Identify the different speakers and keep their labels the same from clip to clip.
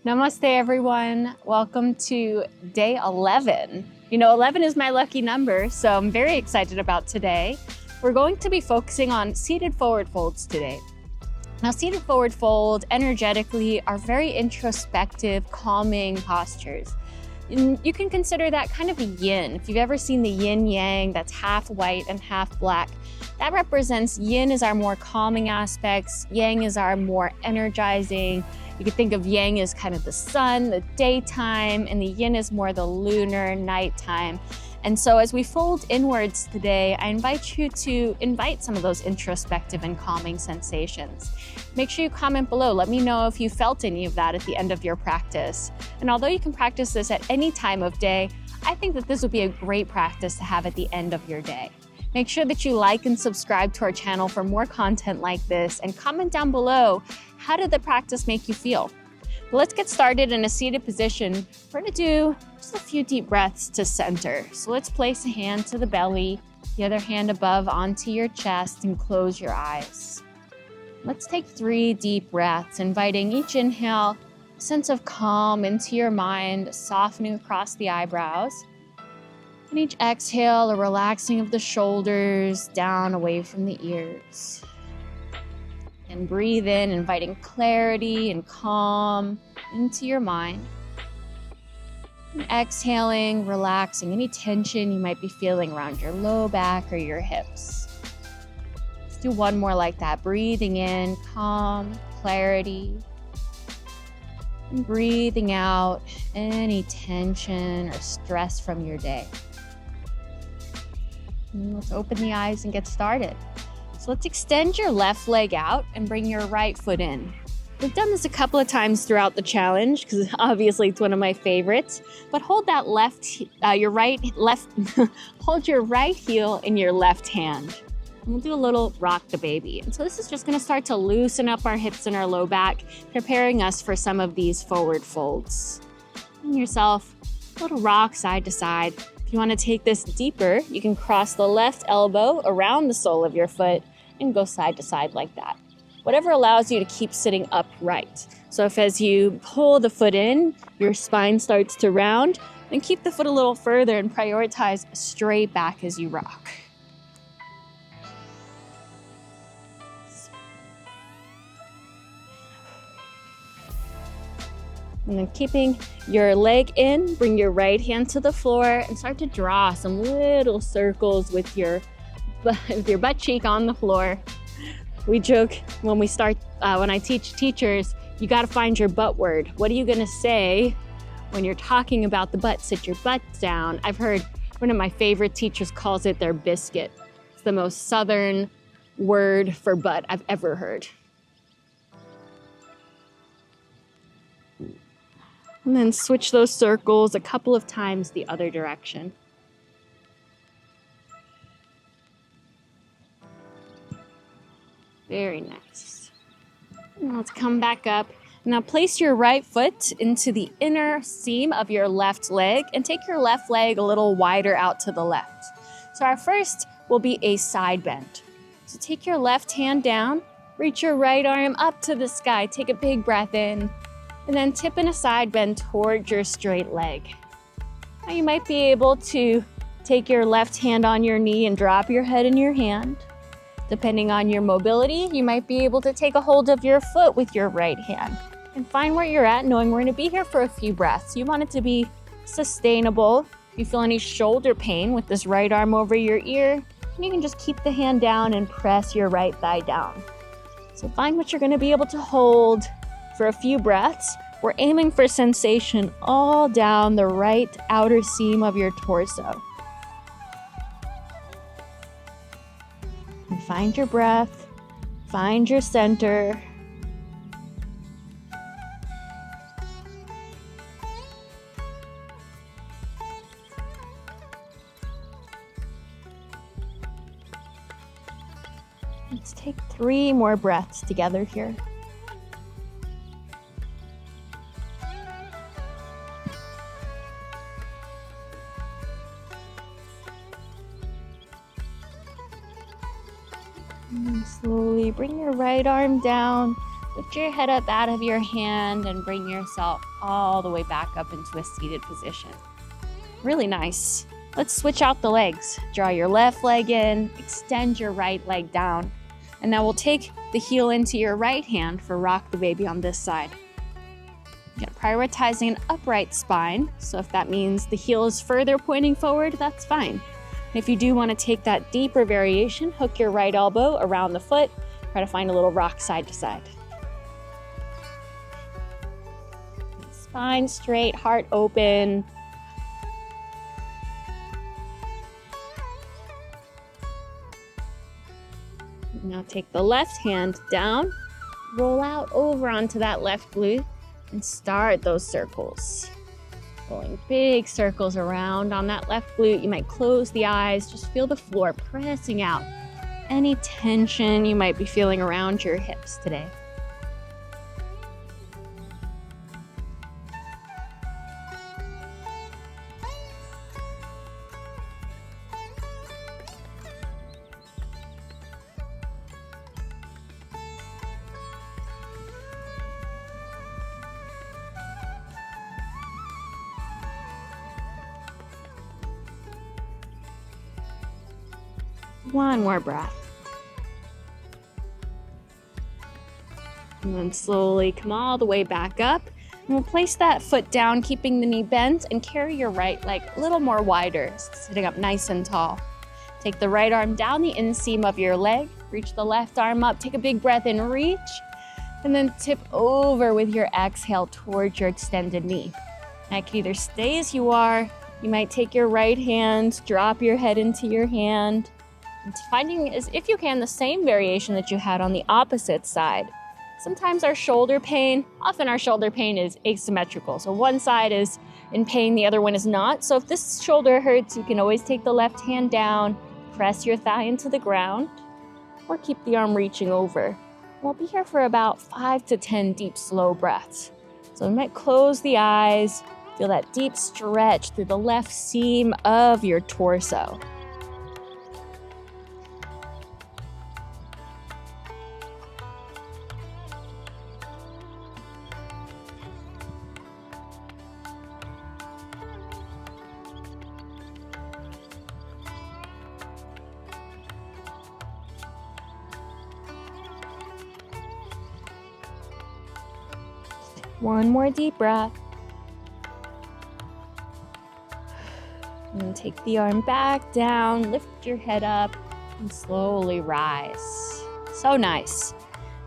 Speaker 1: Namaste, everyone. Welcome to day 11. 11 is my lucky number, so I'm very excited about today. We're going to be focusing on seated forward folds today. Now, seated forward fold energetically are very introspective, calming postures. And you can consider that kind of a yin. If you've ever seen the yin yang, that's half white and half black, that represents yin is our more calming aspects, yang is our more energizing. You could think of yang as kind of the sun, the daytime, and the yin is more the lunar nighttime. And so as we fold inwards today, I invite you to invite some of those introspective and calming sensations. Make sure you comment below. Let me know if you felt any of that at the end of your practice. And although you can practice this at any time of day, I think that this would be a great practice to have at the end of your day. Make sure that you like and subscribe to our channel for more content like this, and comment down below, how did the practice make you feel? Well, let's get started in a seated position. We're gonna do just a few deep breaths to center. So let's place a hand to the belly, the other hand above onto your chest, and close your eyes. Let's take 3 deep breaths, inviting each inhale, a sense of calm into your mind, softening across the eyebrows. And each exhale, a relaxing of the shoulders down away from the ears. And breathe in, inviting clarity and calm into your mind. And exhaling, relaxing any tension you might be feeling around your low back or your hips. Let's do one more like that. Breathing in, calm, clarity. And breathing out any tension or stress from your day. And let's open the eyes and get started. So let's extend your left leg out and bring your right foot in. We've done this a couple of times throughout the challenge because obviously it's one of my favorites. But hold that hold your right heel in your left hand. And we'll do a little rock the baby. And so this is just going to start to loosen up our hips and our low back, preparing us for some of these forward folds. Give yourself a little rock side to side. If you want to take this deeper, you can cross the left elbow around the sole of your foot and go side to side like that. Whatever allows you to keep sitting upright. So if as you pull the foot in, your spine starts to round, then keep the foot a little further and prioritize straight back as you rock. And then keeping your leg in, bring your right hand to the floor and start to draw some little circles with your butt cheek on the floor. We joke when I teach teachers, you got to find your butt word. What are you going to say when you're talking about the butt? Sit your butt down. I've heard one of my favorite teachers calls it their biscuit. It's the most southern word for butt I've ever heard. And then switch those circles a couple of times the other direction. Very nice. Now let's come back up. Now place your right foot into the inner seam of your left leg and take your left leg a little wider out to the left. So our first will be a side bend. So take your left hand down, reach your right arm up to the sky, take a big breath in, and then tip in a side bend towards your straight leg. Now you might be able to take your left hand on your knee and drop your head in your hand. Depending on your mobility, you might be able to take a hold of your foot with your right hand and find where you're at, knowing we're going to be here for a few breaths. You want it to be sustainable. If you feel any shoulder pain with this right arm over your ear, you can just keep the hand down and press your right thigh down. So find what you're going to be able to hold for a few breaths. We're aiming for sensation all down the right outer seam of your torso. And find your breath, find your center. Let's take 3 more breaths together here. And slowly bring your right arm down, Lift your head up out of your hand and bring yourself all the way back up into a seated position. Really nice. Let's switch out the legs. Draw your left leg in, extend your right leg down. And now we'll take the heel into your right hand for rock the baby on this side. Again, prioritizing an upright spine. So if that means the heel is further pointing forward, that's fine. And if you do want to take that deeper variation, hook your right elbow around the foot. Try to find a little rock side to side. Spine straight, heart open. Now take the left hand down, roll out over onto that left glute, and start those circles. Rolling big circles around on that left glute. You might close the eyes, just feel the floor pressing out any tension you might be feeling around your hips today. One more breath. And then slowly come all the way back up. And we'll place that foot down, keeping the knee bent, and carry your right leg a little more wider, sitting up nice and tall. Take the right arm down the inseam of your leg, reach the left arm up, take a big breath in, reach, and then tip over with your exhale towards your extended knee. Now you can either stay as you are, you might take your right hand, drop your head into your hand, and finding is, if you can, the same variation that you had on the opposite side. Sometimes often our shoulder pain is asymmetrical. So one side is in pain, the other one is not. So if this shoulder hurts, you can always take the left hand down, press your thigh into the ground, or keep the arm reaching over. We'll be here for about 5 to 10 deep, slow breaths. So we might close the eyes, feel that deep stretch through the left seam of your torso. One more deep breath. And take the arm back down, lift your head up, and slowly rise. So nice.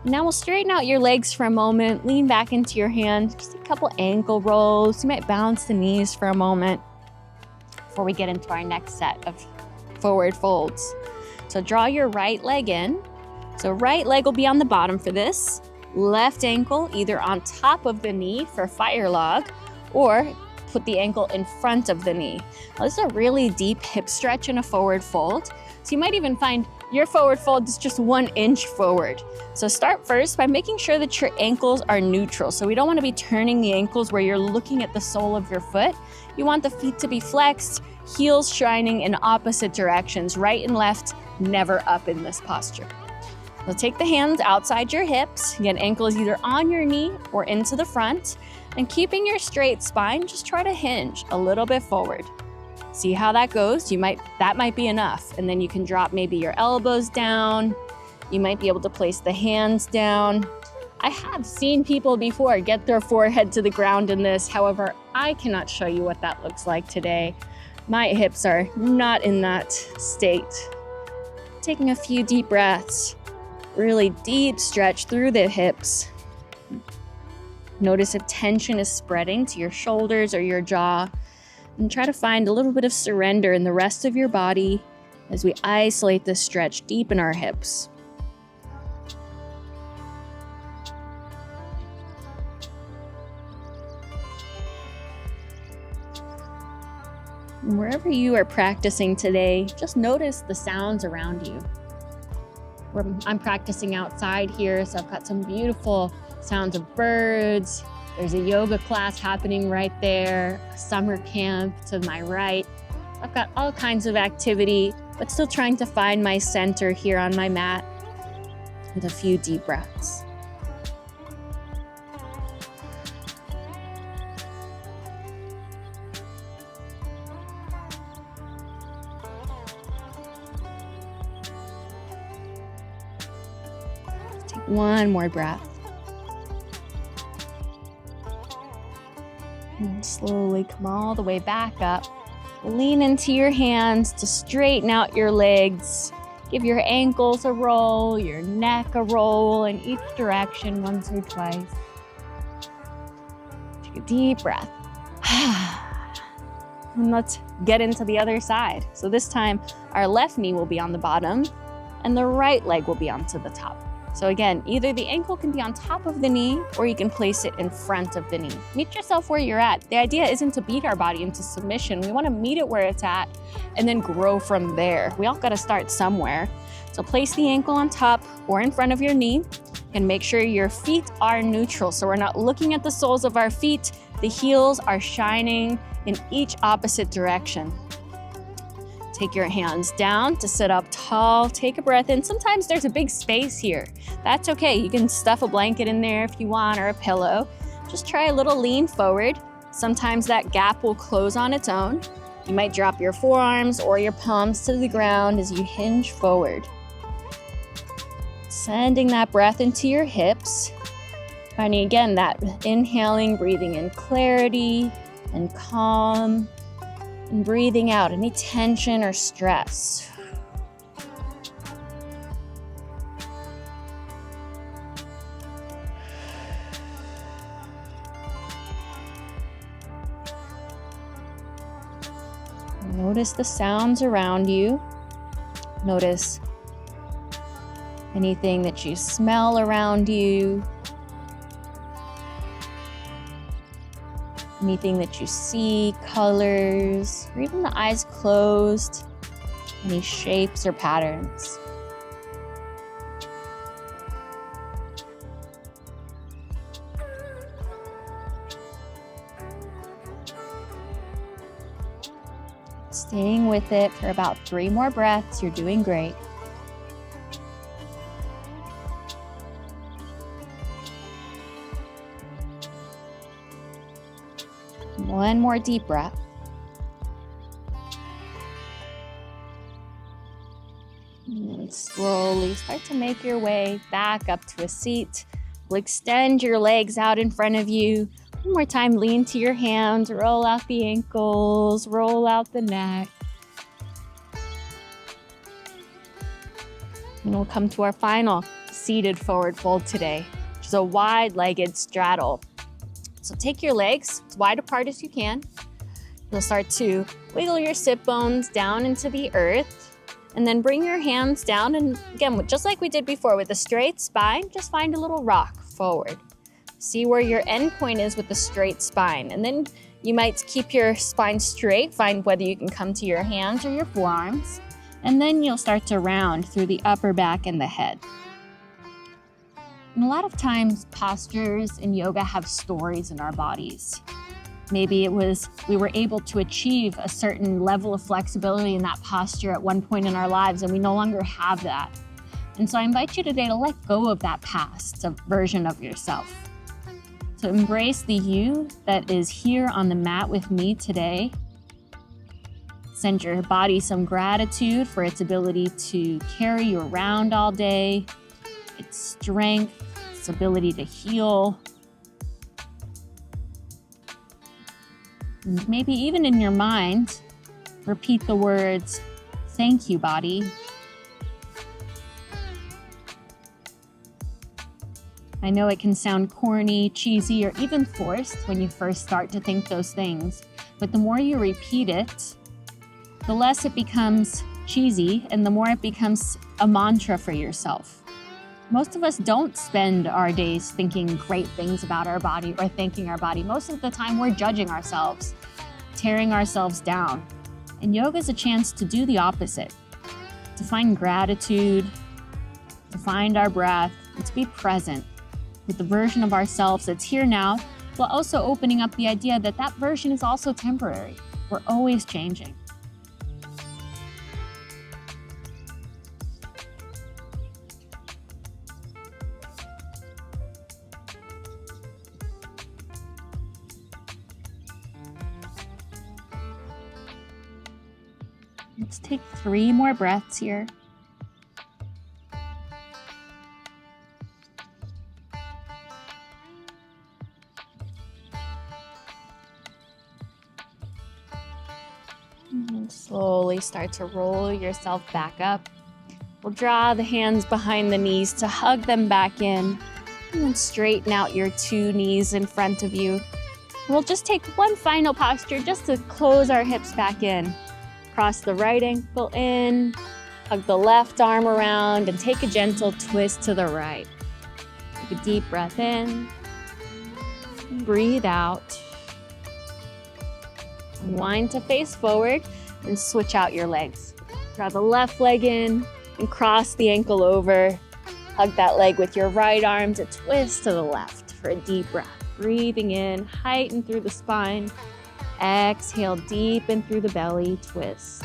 Speaker 1: Now we'll straighten out your legs for a moment, lean back into your hand, just a couple ankle rolls. You might bounce the knees for a moment before we get into our next set of forward folds. So draw your right leg in. So right leg will be on the bottom for this. Left ankle either on top of the knee for fire log, or put the ankle in front of the knee. Now, this is a really deep hip stretch in a forward fold. So you might even find your forward fold is just 1 inch forward. So start first by making sure that your ankles are neutral. So we don't want to be turning the ankles where you're looking at the sole of your foot. You want the feet to be flexed, heels shining in opposite directions, right and left, never up in this posture. So take the hands outside your hips. Again, ankle is either on your knee or into the front. And keeping your straight spine, just try to hinge a little bit forward. See how that goes. That might be enough. And then you can drop maybe your elbows down. You might be able to place the hands down. I have seen people before get their forehead to the ground in this. However, I cannot show you what that looks like today. My hips are not in that state. Taking a few deep breaths. Really deep stretch through the hips. Notice if tension is spreading to your shoulders or your jaw. And try to find a little bit of surrender in the rest of your body as we isolate this stretch deep in our hips. And wherever you are practicing today, just notice the sounds around you. I'm practicing outside here, so I've got some beautiful sounds of birds. There's a yoga class happening right there, a summer camp to my right. I've got all kinds of activity, but still trying to find my center here on my mat with a few deep breaths. One more breath. And slowly come all the way back up. Lean into your hands to straighten out your legs. Give your ankles a roll, your neck a roll in each direction once or twice. Take a deep breath. And let's get into the other side. So this time, our left knee will be on the bottom and the right leg will be onto the top. So again, either the ankle can be on top of the knee or you can place it in front of the knee. Meet yourself where you're at. The idea isn't to beat our body into submission. We want to meet it where it's at and then grow from there. We all got to start somewhere. So place the ankle on top or in front of your knee and make sure your feet are neutral. So we're not looking at the soles of our feet. The heels are shining in each opposite direction. Take your hands down to sit up tall. Take a breath in. Sometimes there's a big space here. That's okay. You can stuff a blanket in there if you want or a pillow. Just try a little lean forward. Sometimes that gap will close on its own. You might drop your forearms or your palms to the ground as you hinge forward. Sending that breath into your hips. Finding again that inhaling, breathing in clarity and calm. And breathing out any tension or stress. Notice the sounds around you. Notice anything that you smell around you. Anything that you see, colors, or even the eyes closed, any shapes or patterns. Staying with it for about 3 more breaths. You're doing great. One more deep breath. And then slowly start to make your way back up to a seat. We'll extend your legs out in front of you. One more time, lean to your hands, roll out the ankles, roll out the neck. And we'll come to our final seated forward fold today, which is a wide-legged straddle. So take your legs as wide apart as you can. You'll start to wiggle your sit bones down into the earth and then bring your hands down. And again, just like we did before with a straight spine, just find a little rock forward. See where your end point is with the straight spine. And then you might keep your spine straight, find whether you can come to your hands or your forearms. And then you'll start to round through the upper back and the head. And a lot of times postures in yoga have stories in our bodies. Maybe it was we were able to achieve a certain level of flexibility in that posture at one point in our lives and we no longer have that. And so I invite you today to let go of that past version of yourself. To embrace the you that is here on the mat with me today. Send your body some gratitude for its ability to carry you around all day, its strength, its ability to heal. And maybe even in your mind, repeat the words, "Thank you, body." I know it can sound corny, cheesy, or even forced when you first start to think those things, but the more you repeat it, the less it becomes cheesy and the more it becomes a mantra for yourself. Most of us don't spend our days thinking great things about our body or thanking our body. Most of the time we're judging ourselves, tearing ourselves down. And yoga is a chance to do the opposite, to find gratitude, to find our breath, and to be present with the version of ourselves that's here now, while also opening up the idea that that version is also temporary. We're always changing. Let's take 3 more breaths here. down. Slowly start to roll yourself back up. We'll draw the hands behind the knees to hug them back in, and then straighten out your 2 knees in front of you. We'll just take one final posture just to close our hips back in. Cross the right ankle in, hug the left arm around, and take a gentle twist to the right. Take a deep breath in, breathe out. Unwind to face forward and switch out your legs. Draw the left leg in and cross the ankle over. Hug that leg with your right arm to twist to the left for a deep breath. Breathing in, heighten through the spine. Exhale, deepen through the belly, twist.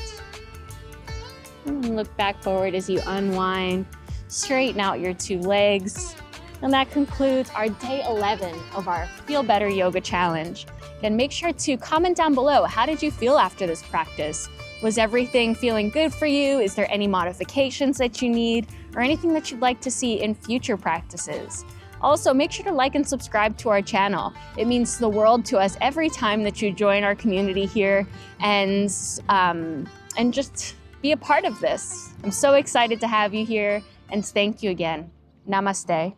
Speaker 1: And look back forward as you unwind. Straighten out your 2 legs. And that concludes our day 11 of our Feel Better Yoga Challenge. And make sure to comment down below, how did you feel after this practice? Was everything feeling good for you? Is there any modifications that you need or anything that you'd like to see in future practices? Also, make sure to like and subscribe to our channel. It means the world to us every time that you join our community here and just be a part of this. I'm so excited to have you here, and thank you again. Namaste.